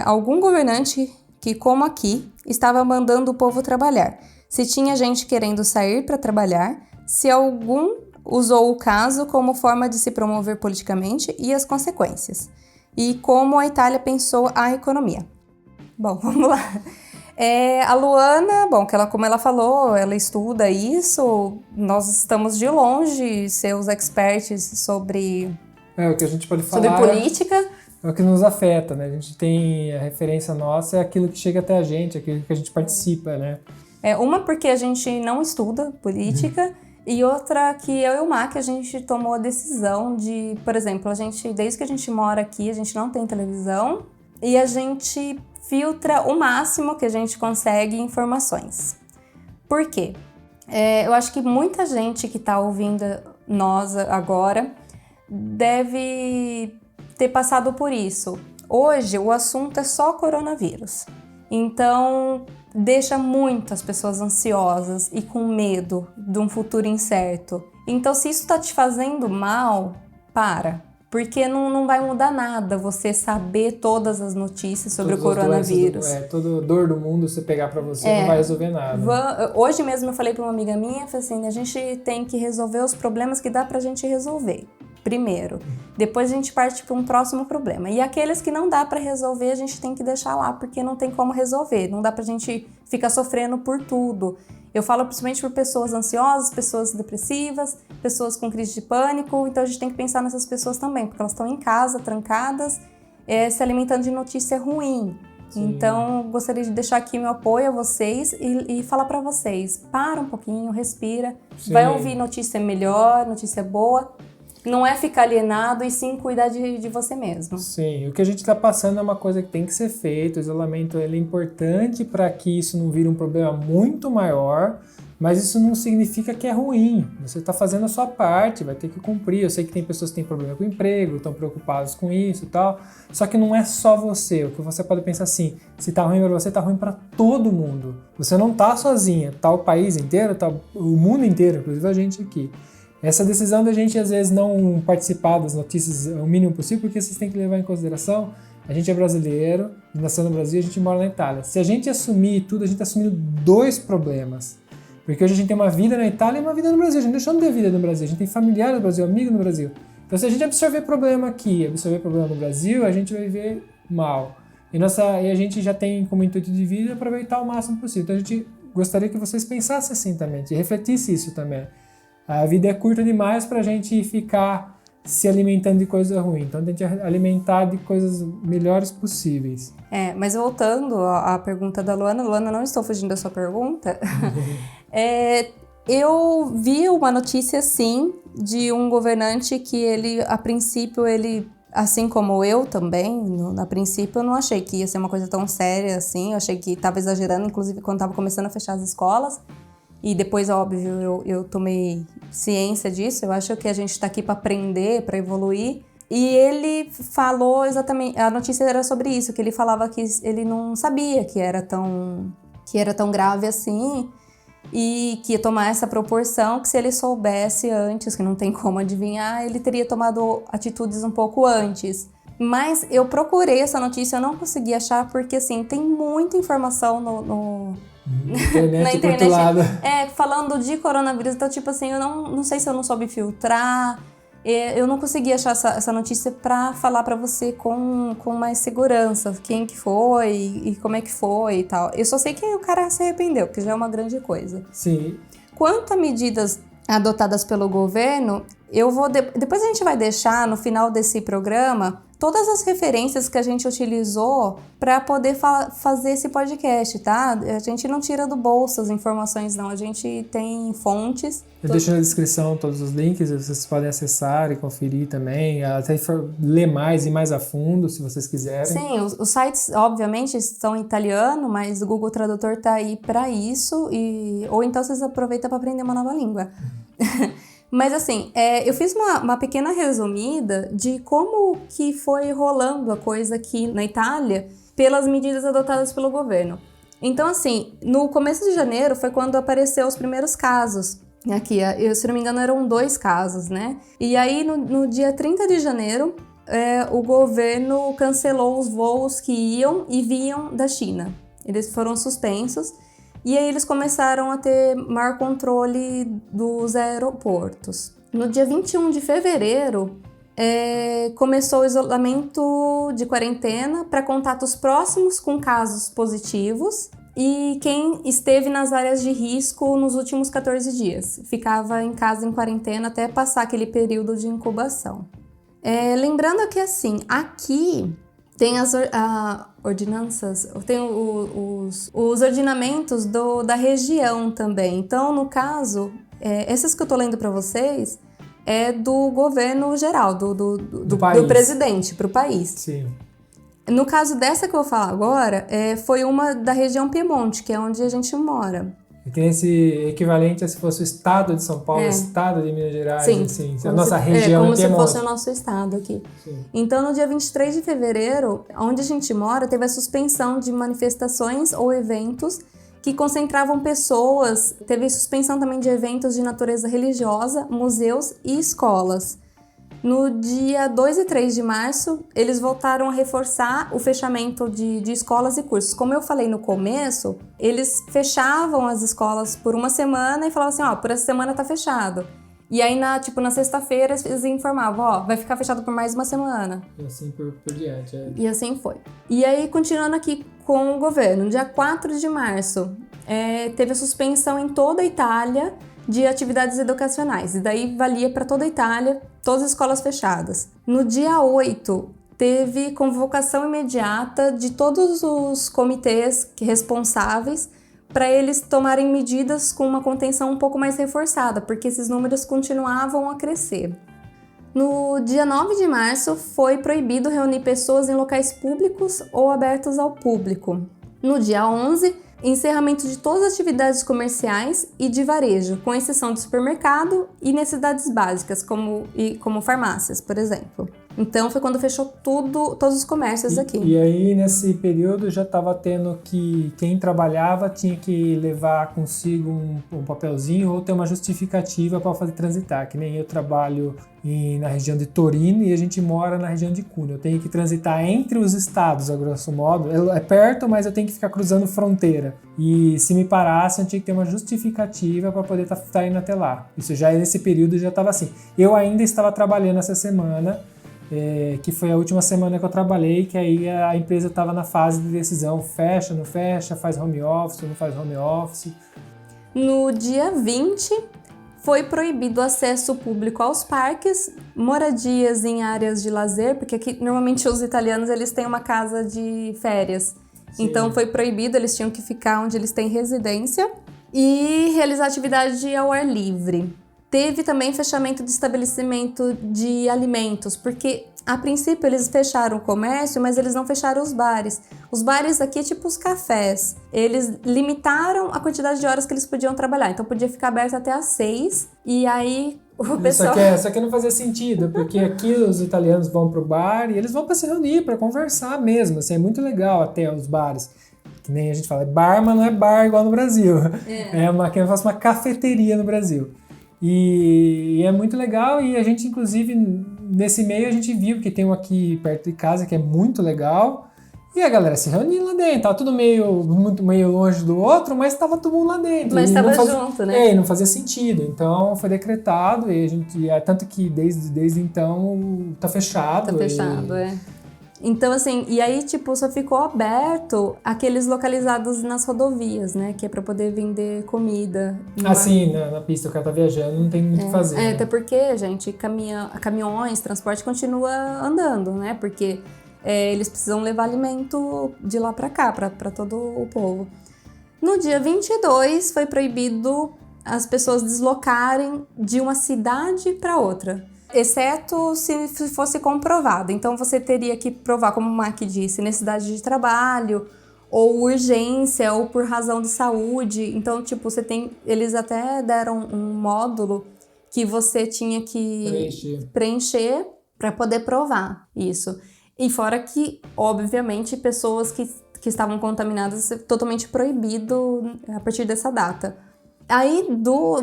algum governante que, como aqui, estava mandando o povo trabalhar. Se tinha gente querendo sair para trabalhar, se algum usou o caso como forma de se promover politicamente e as consequências. E como a Itália pensou a economia. Bom, vamos lá. A Luana, como ela falou, ela estuda isso, nós estamos de longe ser os experts sobre... o que a gente pode falar... Sobre política. É o que nos afeta, né? A gente tem a referência nossa, é aquilo que chega até a gente, aquilo que a gente participa, né? Uma porque a gente não estuda política... E outra que eu e o Mac, a gente tomou a decisão de, por exemplo, desde que a gente mora aqui, a gente não tem televisão e a gente filtra o máximo que a gente consegue informações. Por quê? Eu acho que muita gente que está ouvindo nós agora deve ter passado por isso. Hoje, o assunto é só coronavírus. Então, deixa muitas pessoas ansiosas e com medo de um futuro incerto. Então, se isso está te fazendo mal, para. Porque não vai mudar nada você saber todas as notícias sobre o coronavírus. Toda dor do mundo você pegar para você não vai resolver nada. Hoje mesmo eu falei para uma amiga minha, falei assim, a gente tem que resolver os problemas que dá pra gente resolver. Primeiro, depois a gente parte para um próximo problema. E aqueles que não dá para resolver, a gente tem que deixar lá, porque não tem como resolver. Não dá pra gente ficar sofrendo por tudo. Eu falo principalmente por pessoas ansiosas, pessoas depressivas, pessoas com crise de pânico. Então a gente tem que pensar nessas pessoas também, porque elas estão em casa, trancadas, se alimentando de notícia ruim. Sim. Então, gostaria de deixar aqui meu apoio a vocês e falar para vocês, para um pouquinho, respira, Sim. Vai ouvir notícia melhor, notícia boa. não é ficar alienado e sim cuidar de você mesmo. Sim, o que a gente está passando é uma coisa que tem que ser feito. O isolamento ele é importante para que isso não vire um problema muito maior, mas isso não significa que é ruim. Você está fazendo a sua parte, vai ter que cumprir. Eu sei que tem pessoas que têm problema com o emprego, estão preocupadas com isso e tal, só que não é só você. O que você pode pensar assim, se está ruim para você, está ruim para todo mundo. Você não está sozinha, está o país inteiro, está o mundo inteiro, inclusive a gente aqui. Essa decisão da gente, às vezes, não participar das notícias o mínimo possível, porque vocês têm que levar em consideração, a gente é brasileiro, nasceu no Brasil, a gente mora na Itália. Se a gente assumir tudo, a gente está assumindo 2 problemas. Porque hoje a gente tem uma vida na Itália e uma vida no Brasil. A gente deixou de ter vida no Brasil, a gente tem familiar no Brasil, amigo no Brasil. Então, se a gente absorver problema aqui, absorver problema no Brasil, a gente vai viver mal. E a gente já tem como intuito de vida aproveitar o máximo possível. Então, a gente gostaria que vocês pensassem assim também, e refletissem isso também. A vida é curta demais para a gente ficar se alimentando de coisa ruim. Então, tem que alimentar de coisas melhores possíveis. Mas voltando à pergunta da Luana, não estou fugindo da sua pergunta. Eu vi uma notícia, sim, de um governante que ele, a princípio, assim como eu também, a princípio eu não achei que ia ser uma coisa tão séria assim. Eu achei que estava exagerando, inclusive quando estava começando a fechar as escolas. E depois, óbvio, eu tomei ciência disso. Eu acho que a gente está aqui para aprender, para evoluir. E ele falou exatamente... A notícia era sobre isso, que ele falava que ele não sabia que era tão grave assim e que ia tomar essa proporção, que se ele soubesse antes, que não tem como adivinhar, ele teria tomado atitudes um pouco antes. Mas eu procurei essa notícia, eu não consegui achar, porque assim, tem muita informação na internet, falando de coronavírus. Então, tipo assim, eu não sei se eu não soube filtrar. Eu não consegui achar essa notícia pra falar pra você com mais segurança quem que foi e como é que foi e tal. Eu só sei que o cara se arrependeu, que já é uma grande coisa. Sim. Quanto a medidas adotadas pelo governo, eu vou... Depois a gente vai deixar, no final desse programa, todas as referências que a gente utilizou para poder fazer esse podcast, tá? A gente não tira do bolso as informações, não. A gente tem fontes. Eu deixo na descrição todos os links, vocês podem acessar e conferir também, até ler mais e mais a fundo, se vocês quiserem. Sim, os sites, obviamente, estão em italiano, mas o Google Tradutor tá aí para isso, ou então vocês aproveitam para aprender uma nova língua. Mas assim, eu fiz uma pequena resumida de como que foi rolando a coisa aqui na Itália pelas medidas adotadas pelo governo. Então assim, no começo de janeiro foi quando apareceu os primeiros casos. Aqui, se não me engano, eram 2 casos, né? E aí, no dia 30 de janeiro, o governo cancelou os voos que iam e vinham da China. Eles foram suspensos. E aí eles começaram a ter maior controle dos aeroportos. No dia 21 de fevereiro, começou o isolamento de quarentena para contatos próximos com casos positivos e quem esteve nas áreas de risco nos últimos 14 dias. Ficava em casa em quarentena até passar aquele período de incubação. Lembrando que assim, aqui... tem as ordenanças, tem os ordinamentos da região também. Então, no caso, essas que eu tô lendo para vocês é do governo geral, do presidente para o país. Sim. No caso dessa que eu vou falar agora, foi uma da região Piemonte, que é onde a gente mora. E tem esse equivalente a se fosse o estado de São Paulo, o estado de Minas Gerais, sim, assim, a nossa região como se fosse o nosso estado aqui. Sim. Então, no dia 23 de fevereiro, onde a gente mora, teve a suspensão de manifestações ou eventos que concentravam pessoas, teve suspensão também de eventos de natureza religiosa, museus e escolas. No dia 2 e 3 de março, eles voltaram a reforçar o fechamento de escolas e cursos. Como eu falei no começo, eles fechavam as escolas por uma semana e falavam assim, por essa semana tá fechado. E aí, na sexta-feira, eles informavam, vai ficar fechado por mais uma semana. E assim por diante. E assim foi. E aí, continuando aqui com o governo, no dia 4 de março, teve a suspensão em toda a Itália de atividades educacionais. E daí valia para toda a Itália, todas as escolas fechadas. No dia 8, teve convocação imediata de todos os comitês responsáveis para eles tomarem medidas com uma contenção um pouco mais reforçada, porque esses números continuavam a crescer. No dia 9 de março, foi proibido reunir pessoas em locais públicos ou abertos ao público. No dia 11, encerramento de todas as atividades comerciais e de varejo, com exceção de supermercado e necessidades básicas, como farmácias, por exemplo. Então foi quando fechou todos os comércios aqui. E aí, nesse período, já estava tendo que quem trabalhava tinha que levar consigo um papelzinho ou ter uma justificativa para fazer transitar, que nem eu trabalho na região de Torino e a gente mora na região de Cunha. Eu tenho que transitar entre os estados, a grosso modo. É perto, mas eu tenho que ficar cruzando fronteira. E se me parasse, eu tinha que ter uma justificativa para poder estar indo até lá. Isso já nesse período já estava assim. Eu ainda estava trabalhando essa semana, que foi a última semana que eu trabalhei, que aí a empresa estava na fase de decisão, fecha, não fecha, faz home office, não faz home office. No dia 20, foi proibido o acesso público aos parques, moradias em áreas de lazer, porque aqui normalmente os italianos eles têm uma casa de férias. Sim. Então foi proibido, eles tinham que ficar onde eles têm residência e realizar atividade ao ar livre. Teve também fechamento de estabelecimento de alimentos, porque a princípio eles fecharam o comércio, mas eles não fecharam os bares. Os bares aqui, tipo os cafés, eles limitaram a quantidade de horas que eles podiam trabalhar. Então podia ficar aberto até às 6, e aí o pessoal... Isso aqui não fazia sentido, porque aqui os italianos vão pro bar e eles vão para se reunir, para conversar mesmo. Assim, é muito legal até os bares. Que nem a gente fala, é bar, mas não é bar igual no Brasil. Que eu faço uma cafeteria no Brasil. E é muito legal, e a gente, inclusive, nesse meio a gente viu que tem um aqui perto de casa que é muito legal, e a galera se reunindo lá dentro, tava tudo meio longe do outro, mas tava todo mundo lá dentro. Mas tava junto, né? E não fazia sentido, então foi decretado, e a gente, tanto que desde então tá fechado. Tá fechado, Então, assim, e aí, tipo, só ficou aberto aqueles localizados nas rodovias, né? Que é pra poder vender comida. Sim, na pista, o cara tá viajando, não tem muito o que fazer. Né? Até porque, gente, caminhões, transporte continua andando, né? Porque eles precisam levar alimento de lá pra cá, pra todo o povo. No dia 22, foi proibido as pessoas deslocarem de uma cidade pra outra. Exceto se fosse comprovado. Então você teria que provar, como o Mark disse, necessidade de trabalho, ou urgência, ou por razão de saúde. Então, tipo, eles até deram um módulo que você tinha que preencher para poder provar isso. E fora que, obviamente, pessoas que estavam contaminadas, totalmente proibido a partir dessa data. Aí,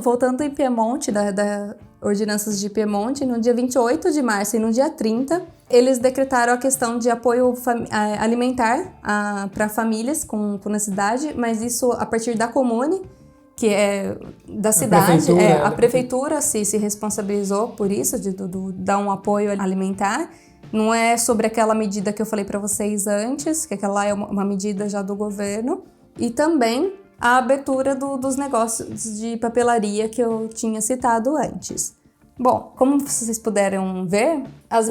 voltando em Piemonte, da Ordenanças de Piemonte, no dia 28 de março e no dia 30, eles decretaram a questão de apoio alimentar para famílias com necessidade, mas isso a partir da comune, que é da cidade. A prefeitura se responsabilizou por isso, de dar um apoio alimentar. Não é sobre aquela medida que eu falei para vocês antes, que aquela é uma medida já do governo. E também a abertura dos negócios de papelaria que eu tinha citado antes. Bom, como vocês puderam ver, as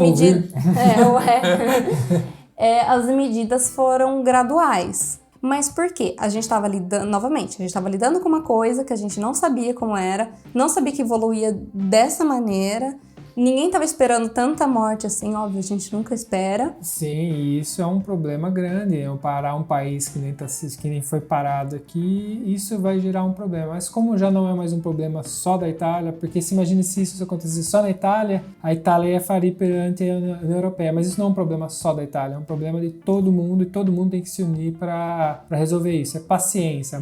medidas foram graduais. Mas por quê? A gente estava lidando com uma coisa que a gente não sabia como era, não sabia que evoluía dessa maneira. Ninguém estava esperando tanta morte assim, óbvio, a gente nunca espera. Sim, e isso é um problema grande. Parar um país que nem foi parado aqui, isso vai gerar um problema. Mas como já não é mais um problema só da Itália, porque se imagine se isso acontecesse só na Itália, a Itália ia falir perante a União Europeia. Mas isso não é um problema só da Itália, é um problema de todo mundo, e todo mundo tem que se unir para resolver isso. É paciência.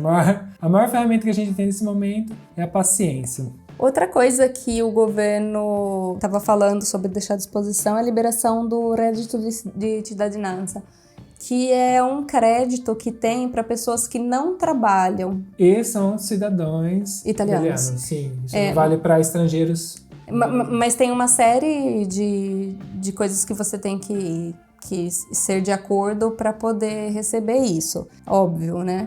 A maior ferramenta que a gente tem nesse momento é a paciência. Outra coisa que o governo estava falando sobre deixar à disposição é a liberação do reddito de cittadinanza, que é um crédito que tem para pessoas que não trabalham. E são cidadãos italianos. Sim, isso não vale para estrangeiros. Mas tem uma série de coisas que você tem que ser de acordo para poder receber isso, óbvio, né?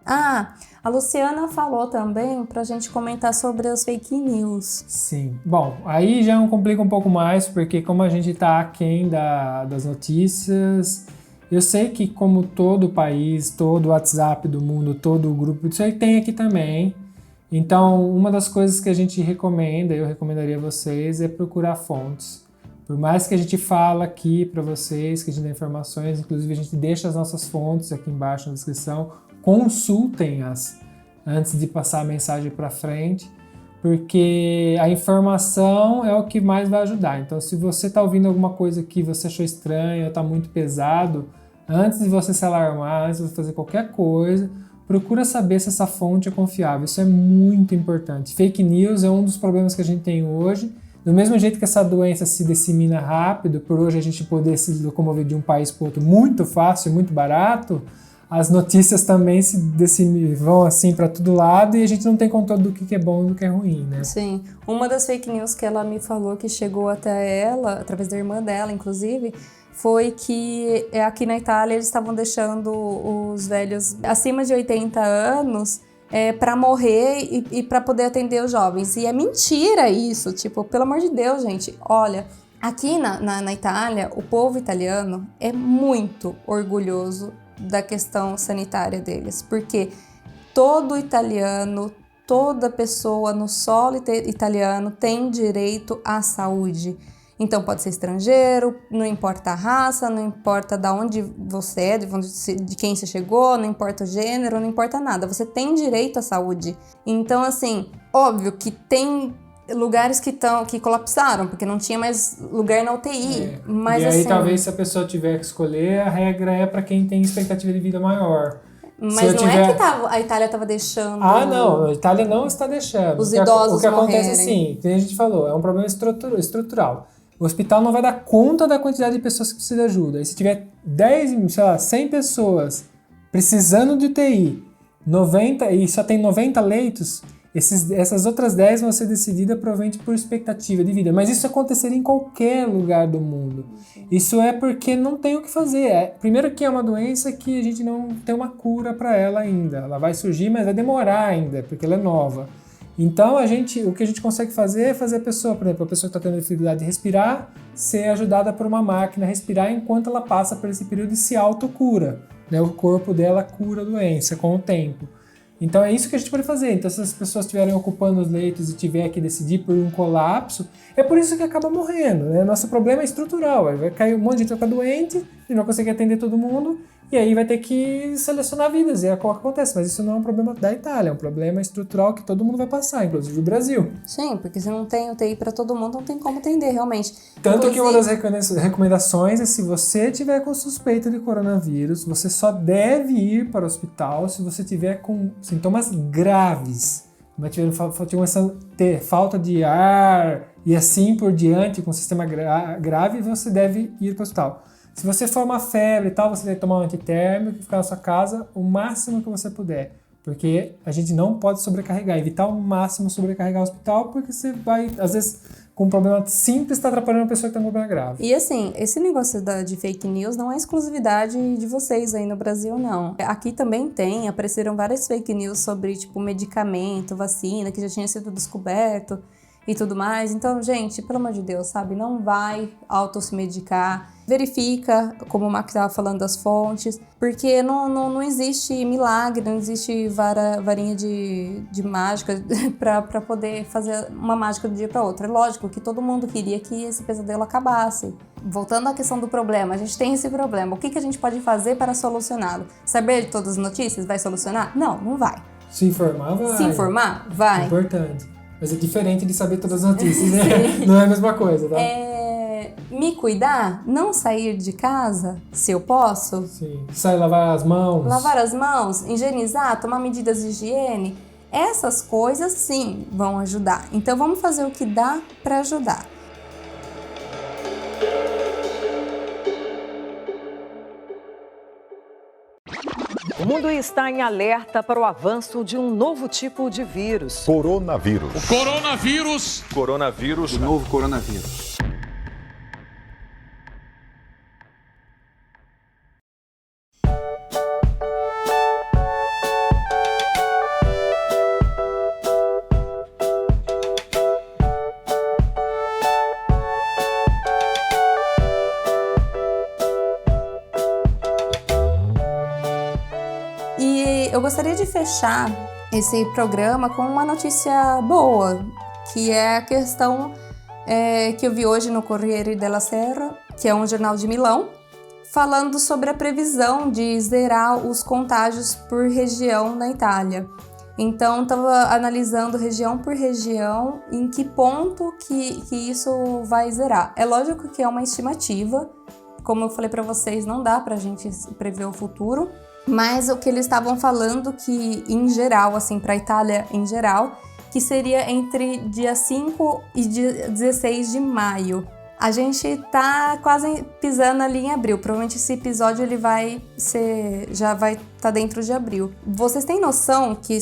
A Luciana falou também pra gente comentar sobre as fake news. Sim. Bom, aí já complica um pouco mais, porque como a gente tá aquém das notícias, eu sei que como todo país, todo WhatsApp do mundo, todo grupo, isso aí tem aqui também. Então, uma das coisas que a gente recomenda, eu recomendaria a vocês, é procurar fontes. Por mais que a gente fala aqui para vocês, que a gente dá informações, inclusive a gente deixa as nossas fontes aqui embaixo na descrição, consultem-as antes de passar a mensagem para frente, porque a informação é o que mais vai ajudar. Então, se você está ouvindo alguma coisa que você achou estranha ou está muito pesado, antes de você se alarmar, antes de você fazer qualquer coisa, procura saber se essa fonte é confiável. Isso é muito importante. Fake news é um dos problemas que a gente tem hoje. Do mesmo jeito que essa doença se dissemina rápido, por hoje a gente poder se locomover de um país para outro muito fácil, muito barato, as notícias também vão assim para todo lado e a gente não tem controle do que é bom e do que é ruim, né? Sim. Uma das fake news que ela me falou que chegou até ela, através da irmã dela, inclusive, foi que aqui na Itália eles estavam deixando os velhos acima de 80 anos para morrer e para poder atender os jovens. E é mentira isso, tipo, pelo amor de Deus, gente. Olha, aqui na Itália, o povo italiano é muito orgulhoso da questão sanitária deles, porque todo italiano, toda pessoa no solo italiano tem direito à saúde. Então pode ser estrangeiro, não importa a raça, não importa de onde você é, de quem você chegou, não importa o gênero, não importa nada. Você tem direito à saúde. Então, assim, óbvio que tem lugares que colapsaram, porque não tinha mais lugar na UTI. Mas, e aí, assim, talvez, se a pessoa tiver que escolher, a regra é para quem tem expectativa de vida maior. Mas não é que a Itália estava deixando... Ah, não. A Itália não está deixando. Os idosos O que acontece morrerem. assim, que a gente falou, é um problema estrutural. O hospital não vai dar conta da quantidade de pessoas que precisam de ajuda. E se tiver 100 pessoas precisando de UTI, 90, e só tem 90 leitos, essas outras 10 vão ser decididas provavelmente por expectativa de vida. Mas isso aconteceria em qualquer lugar do mundo. Isso é porque não tem o que fazer. Primeiro que é uma doença que a gente não tem uma cura para ela ainda. Ela vai surgir, mas vai demorar ainda, porque ela é nova. Então, o que a gente consegue fazer é fazer a pessoa, por exemplo, a pessoa que está tendo dificuldade de respirar, ser ajudada por uma máquina a respirar enquanto ela passa por esse período de se autocura. Né? O corpo dela cura a doença com o tempo. Então, é isso que a gente pode fazer. Então, se as pessoas estiverem ocupando os leitos e tiver que decidir por um colapso, é por isso que acaba morrendo. Né? Nosso problema é estrutural. Vai cair um monte de gente, vai ficar doente, e não vai conseguir atender todo mundo, e aí vai ter que selecionar vidas, e é o que acontece. Mas isso não é um problema da Itália, é um problema estrutural que todo mundo vai passar, inclusive o Brasil. Sim, porque se não tem UTI para todo mundo, não tem como atender, realmente. Tanto que uma das recomendações é, se você tiver com suspeita de coronavírus, você só deve ir para o hospital se você tiver com sintomas graves. Começando a ter falta de ar e assim por diante, com sistema grave, você deve ir para o hospital. Se você for uma febre e tal, você deve tomar um antitérmico e ficar na sua casa o máximo que você puder. Porque a gente não pode sobrecarregar, evitar ao máximo sobrecarregar o hospital, porque você vai, às vezes, com um problema simples, está atrapalhando uma pessoa que está com um problema grave. E assim, esse negócio de fake news não é exclusividade de vocês aí no Brasil, não. Aqui também apareceram várias fake news sobre, tipo, medicamento, vacina, que já tinha sido descoberto e tudo mais. Então, gente, pelo amor de Deus, sabe? Não vai se medicar. Verifica, como o Marco estava falando, das fontes, porque não existe milagre, não existe varinha de mágica para poder fazer uma mágica de um dia para outro. É lógico que todo mundo queria que esse pesadelo acabasse. Voltando à questão do problema, a gente tem esse problema. O que a gente pode fazer para solucioná-lo? Saber de todas as notícias vai solucionar? Não vai. Se informar, vai. Se informar? Vai. Importante. Mas é diferente de saber todas as notícias, né? Não é a mesma coisa, tá? Me cuidar, não sair de casa, se eu posso. Sim. Sair, lavar as mãos. Lavar as mãos, higienizar, tomar medidas de higiene. Essas coisas, sim, vão ajudar. Então, vamos fazer o que dá para ajudar. O mundo está em alerta para o avanço de um novo tipo de vírus. Coronavírus. O coronavírus. Coronavírus. O novo coronavírus. Eu gostaria de fechar esse programa com uma notícia boa, que é a questão que eu vi hoje no Corriere della Sera, que é um jornal de Milão, falando sobre a previsão de zerar os contágios por região na Itália. Então, estava analisando região por região em que ponto que isso vai zerar. É lógico que é uma estimativa, como eu falei para vocês, não dá para a gente prever o futuro, mas o que eles estavam falando que, em geral, assim, para a Itália em geral, que seria entre dia 5 e dia 16 de maio. A gente tá quase pisando ali em abril. Provavelmente esse episódio ele já vai estar dentro de abril. Vocês têm noção que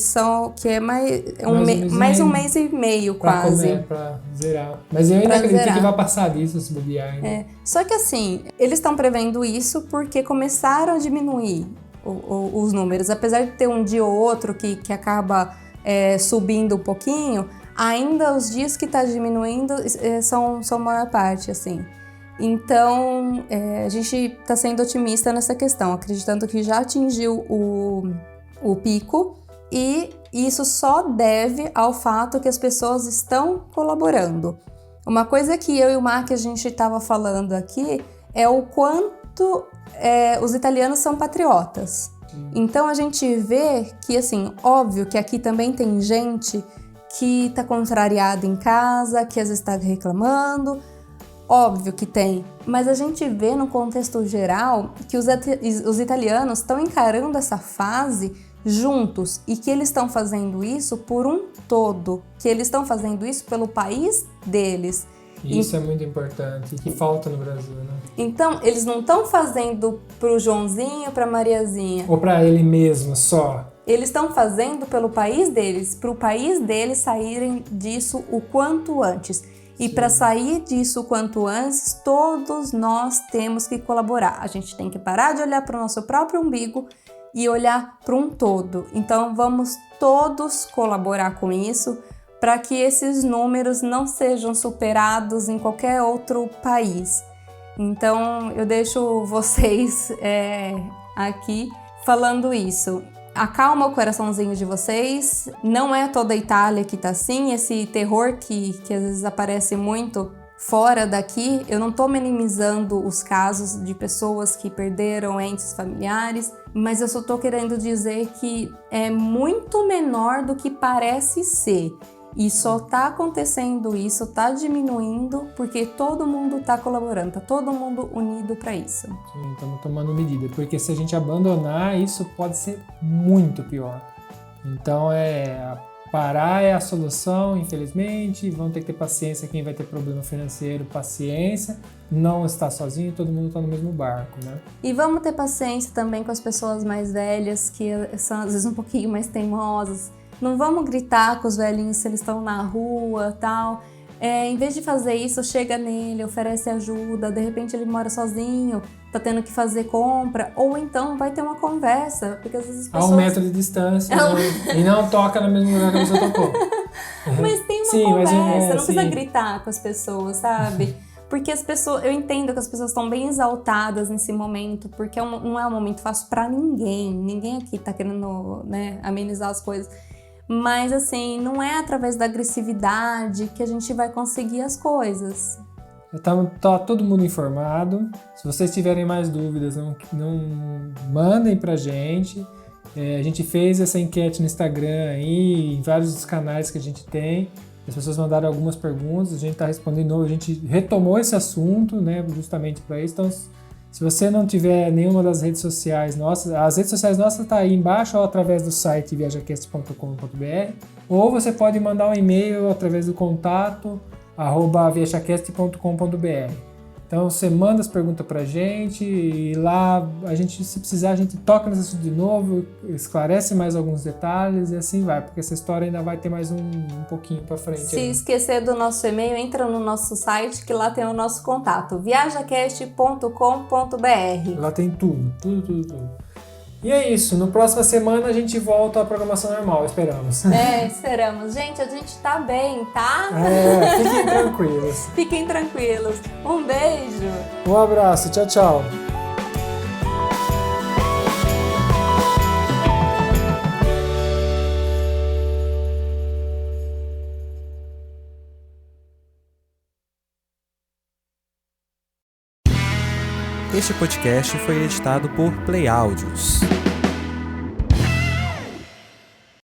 é mais um mês e meio quase. Pra zerar. Mas eu ainda acredito que vai passar disso se bobear ainda. Só que assim, eles estão prevendo isso porque começaram a diminuir os números. Apesar de ter um dia ou outro que acaba subindo um pouquinho, ainda os dias que está diminuindo são a maior parte, assim. Então, a gente está sendo otimista nessa questão, acreditando que já atingiu o pico, e isso só deve ao fato que as pessoas estão colaborando. Uma coisa que eu e o Mark a gente estava falando aqui é o quanto os italianos são patriotas. Então, a gente vê que, assim, óbvio que aqui também tem gente que tá contrariado em casa, que às vezes tá reclamando, óbvio que tem, mas a gente vê no contexto geral que os italianos estão encarando essa fase juntos e que eles estão fazendo isso por um todo, que eles estão fazendo isso pelo país deles. Isso é muito importante, que falta no Brasil, né? Então, eles não estão fazendo pro Joãozinho, pra Mariazinha. Ou pra ele mesmo, só. Eles estão fazendo pelo país deles, para o país deles saírem disso o quanto antes. E para sair disso o quanto antes, todos nós temos que colaborar. A gente tem que parar de olhar para o nosso próprio umbigo e olhar para um todo. Então vamos todos colaborar com isso para que esses números não sejam superados em qualquer outro país. Então eu deixo vocês aqui falando isso. Acalma o coraçãozinho de vocês, não é toda a Itália que tá assim, esse terror que às vezes aparece muito fora daqui, eu não tô minimizando os casos de pessoas que perderam entes familiares, mas eu só tô querendo dizer que é muito menor do que parece ser. E só tá acontecendo isso, tá diminuindo, porque todo mundo tá colaborando, tá todo mundo unido para isso. Sim, estamos tomando medida, porque se a gente abandonar, isso pode ser muito pior. Então, parar é a solução, infelizmente, vão ter que ter paciência, quem vai ter problema financeiro, paciência, não está sozinho, todo mundo está no mesmo barco, né? E vamos ter paciência também com as pessoas mais velhas, que são às vezes um pouquinho mais teimosas. Não vamos gritar com os velhinhos se eles estão na rua e tal. Em vez de fazer isso, chega nele, oferece ajuda, de repente ele mora sozinho, tá tendo que fazer compra, ou então vai ter uma conversa, porque às vezes as pessoas... A 1 metro de distância, e não toca no mesmo lugar que você tocou. Mas tem uma conversa, não precisa gritar com as pessoas, sabe? Porque as pessoas, eu entendo que as pessoas estão bem exaltadas nesse momento, porque não é um momento fácil pra ninguém aqui tá querendo, né, amenizar as coisas. Mas, assim, não é através da agressividade que a gente vai conseguir as coisas. Tá todo mundo informado. Se vocês tiverem mais dúvidas, não mandem pra gente. A gente fez essa enquete no Instagram aí, em vários dos canais que a gente tem. As pessoas mandaram algumas perguntas, a gente está respondendo, a gente retomou esse assunto, né, justamente para isso. Então, se você não tiver nenhuma das redes sociais nossas, as redes sociais nossas estão aí embaixo ou através do site viajacast.com.br, ou você pode mandar um e-mail através do contato @viajacast.com.br. Então você manda as perguntas pra gente e lá se precisar a gente toca nesse assunto de novo, esclarece mais alguns detalhes e assim vai, porque essa história ainda vai ter mais um pouquinho pra frente. Se esquecer do nosso e-mail, entra no nosso site que lá tem o nosso contato, viajacast.com.br. Lá tem tudo. E é isso, na próxima semana a gente volta à programação normal, esperamos. Esperamos. Gente, a gente tá bem, tá? Fiquem tranquilos. Fiquem tranquilos. Um beijo. Um abraço, tchau, tchau. Este podcast foi editado por Play Áudios.